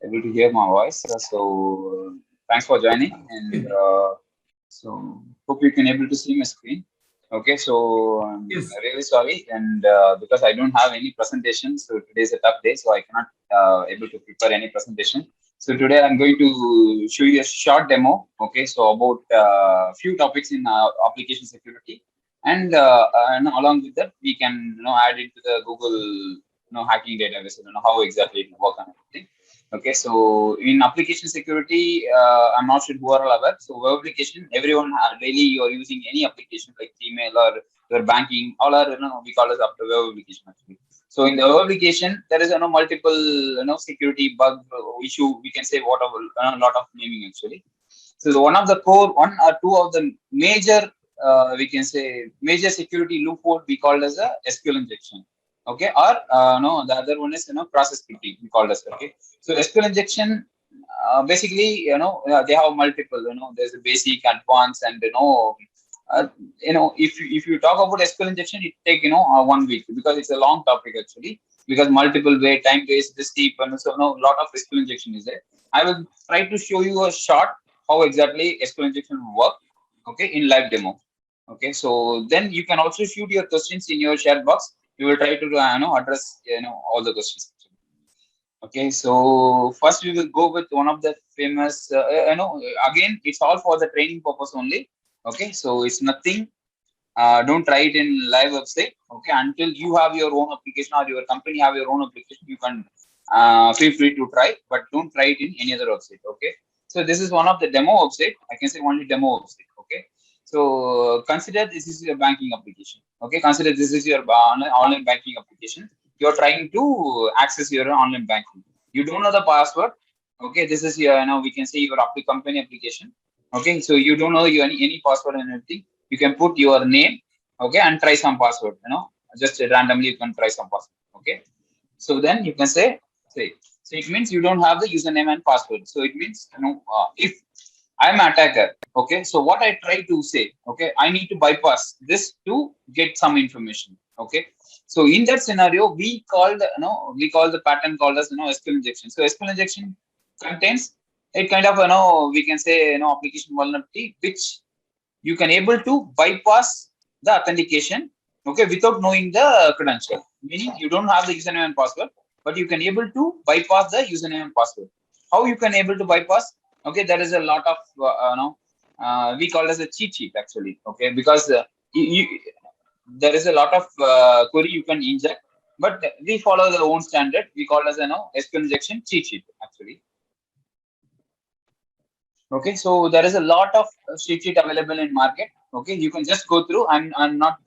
able to hear my voice. Thanks for joining, and so hope you can able to see my screen. Okay, so I'm Yes. really sorry, and because I don't have any presentation, so today is a tough day, so I cannot able to prepare any presentation. So today I'm going to show you a short demo. Okay, so about few topics in application security, and along with that, we can add it to the Google hacking database. I don't know how exactly it will work on everything. Okay, so in application security, I'm not sure who are all aware. So web application, everyone daily you are using any application like Gmail or your banking, all are we call it after web application actually. So in the web application, there is multiple security bug issue. We can say whatever a lot of naming actually. So one of the core, one or two of the major, we can say major security loophole we call as a SQL injection. Okay, or no, the other one is process scripting we call as. Okay, so SQL injection basically they have multiple. There's a basic, advanced, and if you talk about SQL injection, it take 1 week because it's a long topic actually because multiple way time waste the steep and so no lot of SQL injection is there. I will try to show you a short how exactly SQL injection work, okay, in live demo. Okay, so then you can also shoot your questions in your chat box. We will try to address all the questions. Okay, so first we will go with one of the famous. Again, it's all for the training purpose only. Okay, so it's nothing. Don't try it in live website. Okay, until you have your own application or your company have your own application, you can feel free to try, but don't try it in any other website. Okay, so this is one of the demo website. I can say only demo website. Okay, so consider this is your banking application. Okay, consider this is your online banking application. You're trying to access your online banking. You don't know the password. Okay, this is your we can say your company application. Okay, so you don't know your any password and everything. You can put your name, okay, and try some password. Just randomly you can try some password. Okay, so then you can say. So it means you don't have the username and password. So it means if I'm an attacker, okay. So what I try to say, okay, I need to bypass this to get some information, okay. So in that scenario, we call the pattern called as SQL injection. So SQL injection contains it kind of we can say application vulnerability which you can able to bypass the authentication, okay, without knowing the credential. Meaning you don't have the username and password, but you can able to bypass the username and password. How you can able to bypass? Okay, there is a lot of we call it as a cheat sheet actually. Okay, because there is a lot of query you can inject, but we follow the own standard. We call it as SQL injection cheat sheet actually. Okay, so there is a lot of cheat sheet available in market. Okay, you can just go through. I'm not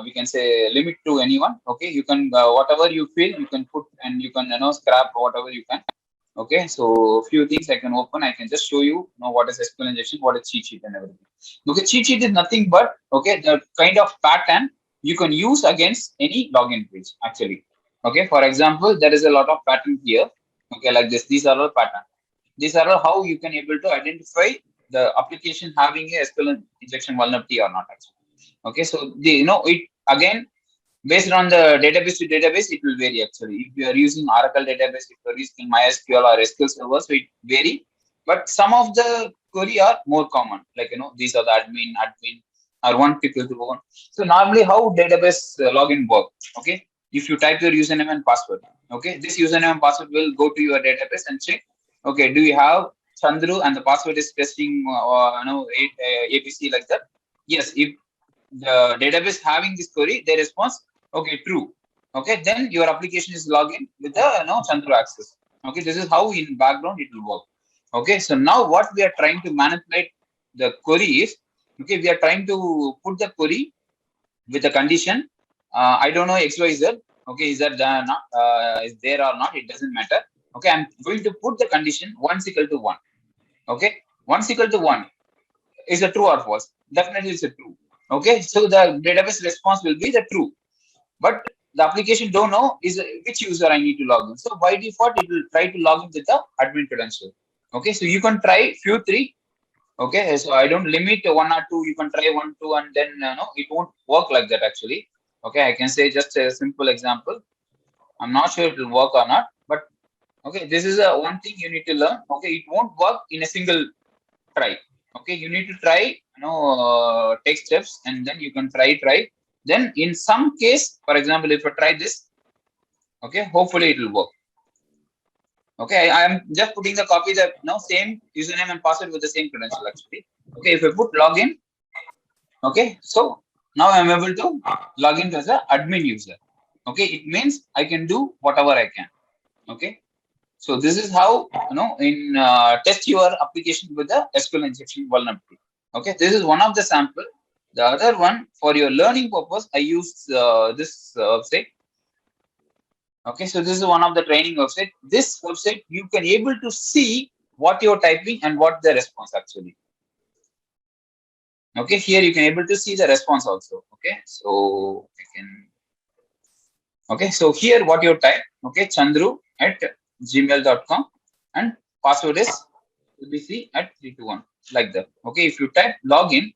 we can say limit to anyone. Okay, you can whatever you feel you can put and you can scrap whatever you can. Okay, so few things I can open. I can just show you, what is SQL injection, what is cheat sheet and everything. Okay, cheat sheet is nothing but the kind of pattern you can use against any login page actually. Okay, for example, there is a lot of pattern here. Okay, like this. These are all pattern. These are all how you can able to identify the application having a SQL injection vulnerability or not actually. Okay, so it again based on the database to database, it will vary actually. If you are using Oracle database, if you are using MySQL or SQL Server, so it vary. But some of the query are more common, like these are the admin, or one people to one. So normally, how database login work? Okay, if you type your username and password, okay, this username and password will go to your database and check. Okay, do you have Chandru and the password is testing, ABC like that? Yes, if the database having this query, they response, okay, true. Okay, then your application is login with the Chandru access. Okay, this is how in background it will work. Okay, so now what we are trying to manipulate the query is, okay, we are trying to put the query with a condition. I don't know XYZ. Okay, is that not is there or not? It doesn't matter. Okay, I'm going to put the condition 1 is equal to 1. Okay, 1 is equal to 1 is a true or false. Definitely it's a true. Okay, so the database response will be the true, but the application don't know is which user I need to log in. So by default, it will try to log in with the admin credential. Okay, so you can try few three. Okay, so I don't limit one or two. You can try one, two, and then no, it won't work like that actually. Okay, I can say just a simple example. I'm not sure it will work or not, but Okay, this is a one thing you need to learn. Okay, it won't work in a single try. Okay, you need to try, take steps, and then you can try. Then in some case, for example, if I try this, okay, hopefully it will work. Okay, I am just putting the copy the same username and password with the same credential actually. Okay, if I put login, okay, so now I'm able to log in as a admin user. Okay, it means I can do whatever I can. Okay, so this is how in test your application with the SQL injection vulnerability. Okay, this is one of the sample. The other one, for your learning purpose, I use this website. Okay, so this is one of the training website. This website you can able to see what you're typing and what the response actually. Okay, here you can able to see the response also. Okay, so I can. Okay, so here what you type. Okay, chandru@gmail.com and password is abc@321 like that. Okay, if you type login,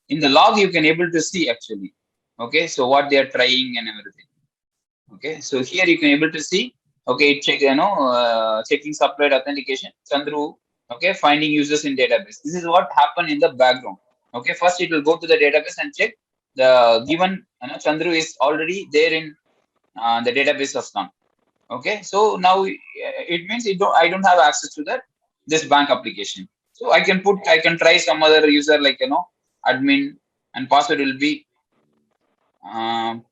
in the log you can able to see actually. Okay, so what they are trying and everything. Okay, so here you can able to see. Okay, check checking supplied authentication Chandru. Okay, finding users in database. This is what happened in the background. Okay, first it will go to the database and check the given Chandru is already there in the database of Sun. Okay, so now it means I don't have access to that this bank application. So I can try some other user like admin, and password will be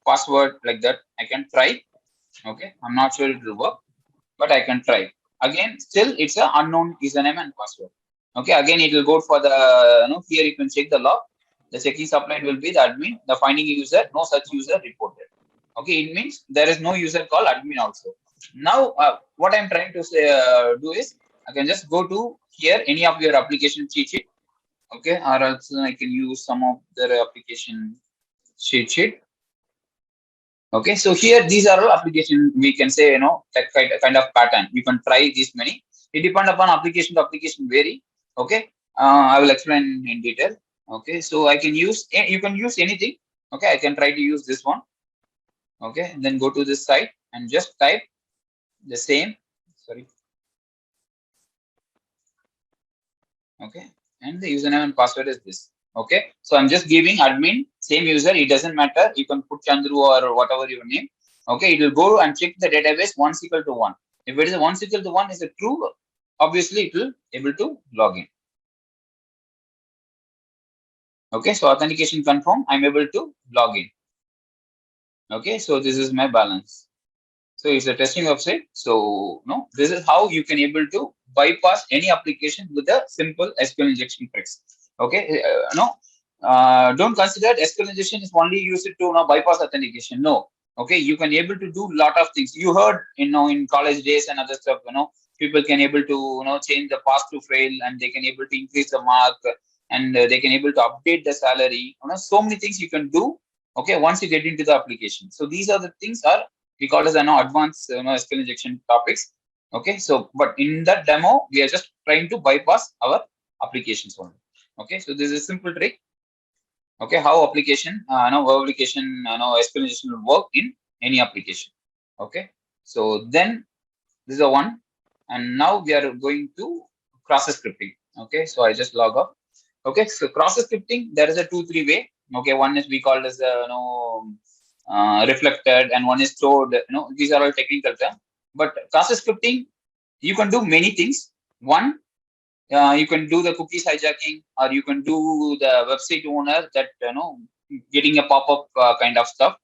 password like that. I can try. Okay, I'm not sure it will work, but I can try. Again, still it's a unknown username and password. Okay, again it will go for the here you can check the log. The checking supplied will be the admin. The finding user, no such user reported. Okay, it means there is no user called admin also. Now what I'm trying to say, do is I can just go to here any of your application cheat sheet. Okay, or else I can use some of their application cheat sheet. Okay, so here these are all application, we can say that kind of pattern. You can try these many. It depend upon application to application vary. Okay, I will explain in detail. Okay, so I can use, you can use anything. Okay, I can try to use this one. Okay, and then go to this site and just type the same. Sorry. Okay, and the username and password is this. Okay, so I'm just giving admin same user. It doesn't matter. You can put Chandru or whatever your name. Okay, it will go and check the database once equal to 1. If it is once equal to 1 is a true, obviously it will able to log in. Okay, so authentication confirm, I'm able to log in. Okay, so this is my balance. So it's a testing website. So no, this is how you can able to bypass any application with a simple SQL injection tricks. Okay, don't consider SQL injection is only used to bypass authentication. No. Okay, you can able to do lot of things. You heard in college days and other stuff. People can able to change the pass to fail, and they can able to increase the mark, and they can able to update the salary. So many things you can do. Okay, once you get into the application. So these are the things are we call as advanced SQL injection topics. Okay, so but in that demo we are just trying to bypass our applications only. Okay, so this is a simple trick. Okay, how application web application SQL injection will work in any application. Okay, so then this is a one, and now we are going to cross scripting. Okay, so I just log off. Okay, so cross scripting, there is a 2-3 way. Okay, one is we call as reflected, and one is stored. These are all technical terms. But cross scripting, you can do many things. One, you can do the cookies hijacking, or you can do the website owner that getting a pop-up kind of stuff,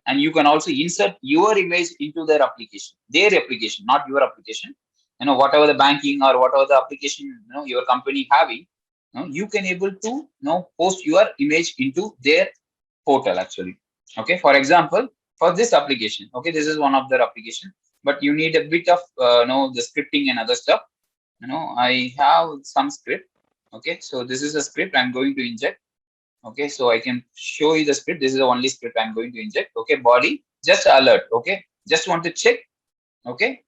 and you can also insert your image into their application, not your application. Whatever the banking or whatever the application your company having, you can able to post your image into their portal actually. Okay, for example, for this application, okay, this is one of their application, but you need a bit of the scripting and other stuff. I have some script. Okay, so this is a script I'm going to inject. Okay, so I can show you the script. This is the only script I'm going to inject. Okay, body, just alert. Okay, just want to check. Okay,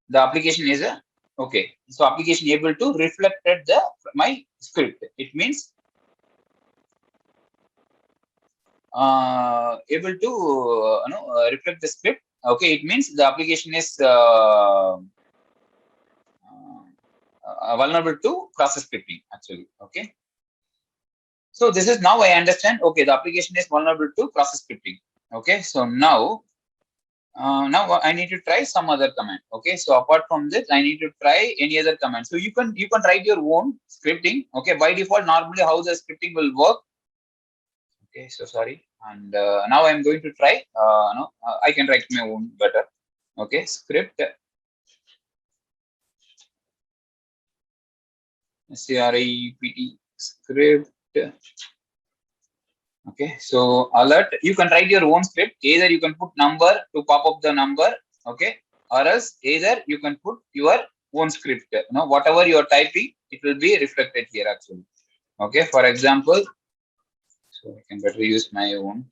the application is a okay. So application able to reflected the my script. It means able to reflect the script. Okay, it means the application is vulnerable to cross scripting actually. Okay. So this is now I understand. Okay, the application is vulnerable to cross scripting. Okay. So now I need to try some other command. Okay, so apart from this, I need to try any other command. So you can write your own scripting. Okay, by default, normally how the scripting will work. Okay, so sorry, and now I'm going to try. No, I can write my own better. Okay, script script script. Okay, so alert. You can write your own script. Either you can put number to pop up the number. Okay, or else either you can put your own script. Whatever you are typing, it will be reflected here actually. Okay, for example, so I can better use my own.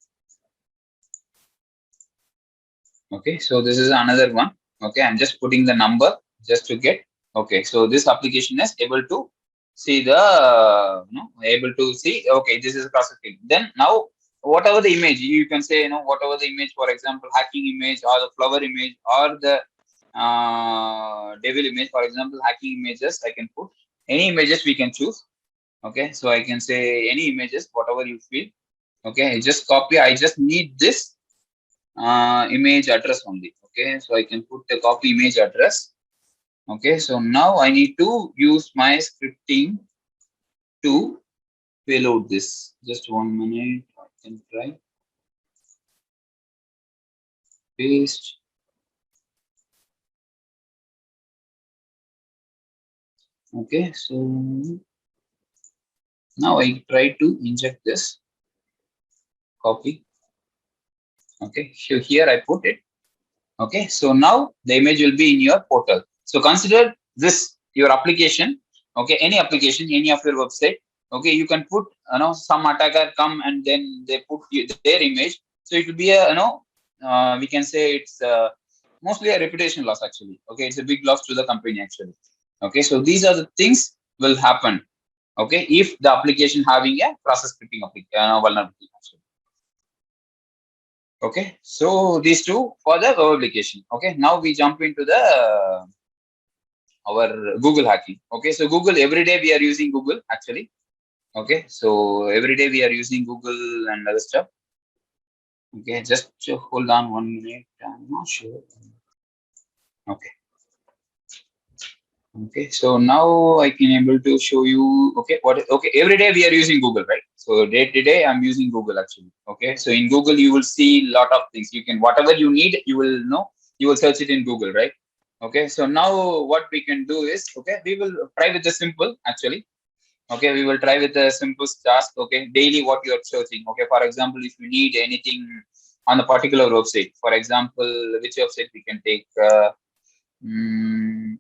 Okay, so this is another one. Okay, I'm just putting the number just to get. Okay, so this application is able to see the able to see. Okay, this is a processing. Then now whatever the image you can say, whatever the image, for example, hacking image or the flower image or the devil image, for example, hacking images, I can put any images we can choose. Okay, so I can say any images, whatever you feel. Okay, I just copy. I just need this image address only. Okay, so I can put the copy image address. Okay, so now I need to use my scripting to payload this. Just 1 minute. I can try. Paste. Okay, so now I try to inject this copy. Okay, so here I put it. Okay, so now the image will be in your portal. So consider this your application. Okay, any application, any of your website. Okay, you can put some attacker come and then they put their image. So it will be a we can say it's mostly a reputation loss actually. Okay, it's a big loss to the company actually. Okay, so these are the things will happen. Okay, if the application having a process scripting vulnerability actually. Okay, so these two for the web application. Okay, now we jump into the our Google hacking. Okay, so Google every day we are using Google actually. Okay, so every day we are using Google and other stuff. Okay, just hold on 1 minute. I'm not sure. Okay. Okay, so now I can able to show you. Okay, okay, every day we are using Google, right? So day to day I'm using Google actually. Okay, so in Google you will see lot of things. You can whatever you need, you will know. You will search it in Google, right? Okay, so now what we can do is, okay, we will try with the simple actually. Okay, we will try with the simple task. Okay, daily what you are searching. Okay, for example, if you need anything on a particular website, for example, which website we can take. Mm,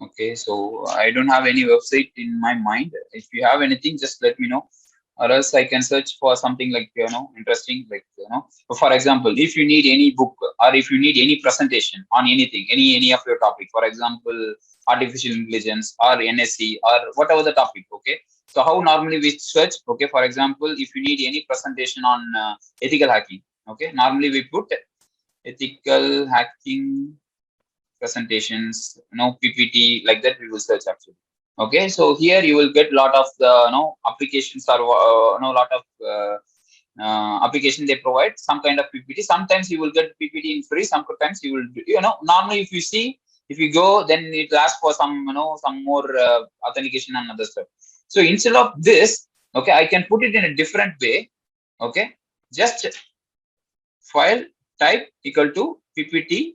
Okay, so I don't have any website in my mind. If you have anything, just let me know, or else I can search for something like interesting, like For example, if you need any book or if you need any presentation on anything, any of your topic, for example, artificial intelligence or NSC or whatever the topic. Okay, so how normally we search? Okay, for example, if you need any presentation on ethical hacking. Okay, normally we put ethical hacking presentations, PPT, like that we will search actually. Okay, so here you will get lot of the applications or lot of application they provide some kind of PPT. Sometimes you will get PPT in free. Sometimes you will normally if you see, if you go, then it asks for some some more authentication and other stuff. So instead of this, okay, I can put it in a different way. Okay, just file type equal to PPT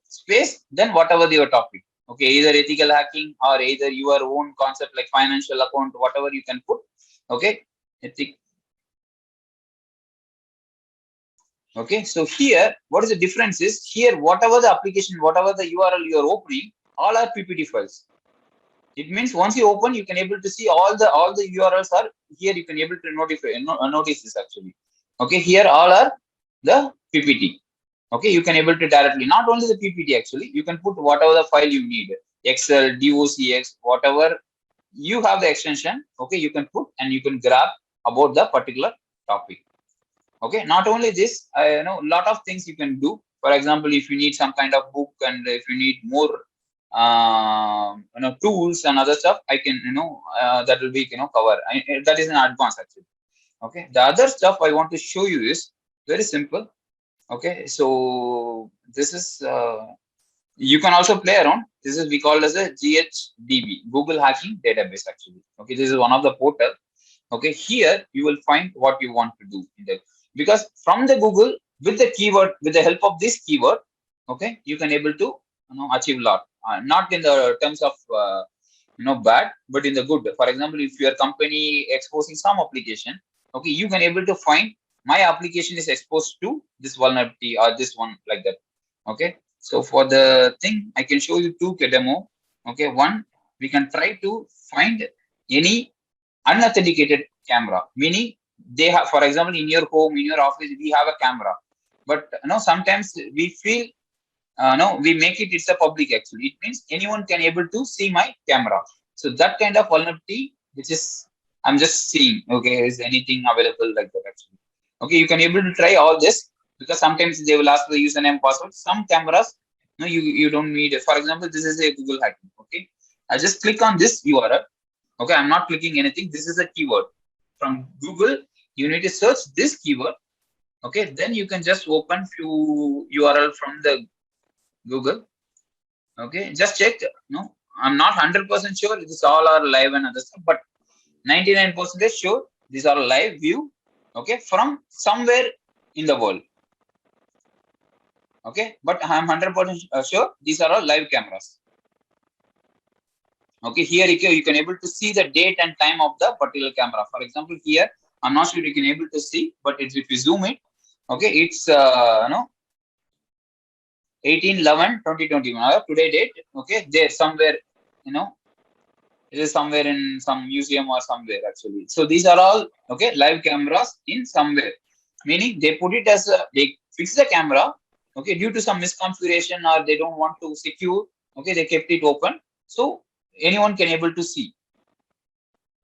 space, then whatever your topic. Okay, either ethical hacking or either your own concept like financial account, whatever you can put. Okay, ethic. Okay, so here, what is the difference is here, whatever the application, whatever the URL you are opening, all are PPT files. It means once you open, you can able to see all the URLs are here. You can able to notice this actually. Okay, here all are the PPT. Okay, you can able to directly, not only the PPT actually, you can put whatever the file you need, Excel, docx, whatever you have the extension. Okay, you can put and you can grab about the particular topic. Okay, not only this, I know lot of things you can do. For example, if you need some kind of book and if you need more tools and other stuff, I can, that will be, cover. That is an advanced actually. Okay. The other stuff I want to show you is very simple. Okay. So this is, you can also play around. This is we call as a GHDB, Google Hacking Database actually. Okay. This is one of the portal. Okay. Here you will find what you want to do in there, because from the Google, with the keyword, with the help of this keyword, okay, you can able to, achieve a lot. Not in the terms of, bad, but in the good. For example, if your company exposing some application, okay, you can able to find my application is exposed to this vulnerability or this one, like that. Okay. So for the thing, I can show you two demo. Okay. One, we can try to find any unauthenticated camera, meaning they have, for example, in your home, in your office, we have a camera, but sometimes we feel, no, we make it, it's a public actually. It means anyone can able to see my camera. So that kind of vulnerability, which is, I'm just seeing, okay, is anything available like that actually. Okay, you can able to try all this, because sometimes they will ask the username, password. Some cameras, no, you don't need it. For example, this is a Google hacking. Okay, I just click on this URL. Okay, I'm not clicking anything. This is a keyword from Google. You need to search this keyword. Okay, then you can just open few URL from the Google. Okay, just check. No, I'm not 100% sure this all are live and other stuff, but 99% sure these are live view. Okay, from somewhere in the world. Okay, but I'm 100% sure these are all live cameras. Okay, here you can able to see the date and time of the particular camera. For example, here I'm not sure you can able to see, but it's, if you zoom it, okay, it's 18/11/2021. Today date. Okay, there somewhere, it is somewhere in some museum or somewhere actually. So these are all, okay, live cameras in somewhere, meaning they put it as they fix the camera. Okay, due to some misconfiguration, or they don't want to secure. Okay, they kept it open, so anyone can able to see.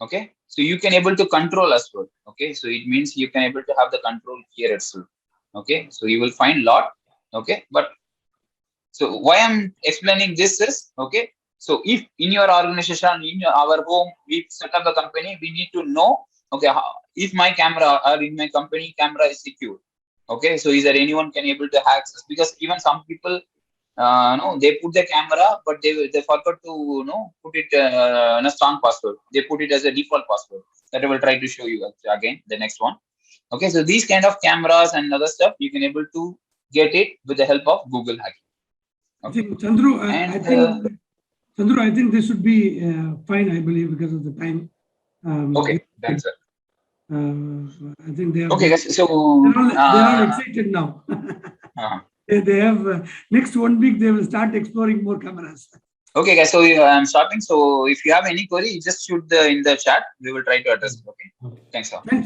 Okay, so you can able to control as well. Okay, so it means you can able to have the control here itself. Okay, so you will find lot. Okay, but so why I'm explaining this is, okay, so if in your organization, in our home, we set up the company, we need to know, okay, if my camera or in my company camera is secure. Okay, so is there anyone can able to access? Because even some people, no, they put the camera, but they forgot to, put it in a strong password. They put it as a default password. That I will try to show you again the next one. Okay, so these kind of cameras and other stuff, you can able to get it with the help of Google hacking. Okay. I think Chandru, I think this should be fine, I believe, because of the time. Okay, done, sir. I think they have. Okay, guys. So they are excited now. They have next 1 week they will start exploring more cameras. Okay, guys. So I'm stopping. So if you have any query, just shoot in the chat. We will try to address it. Okay. Thanks, sir. Thanks.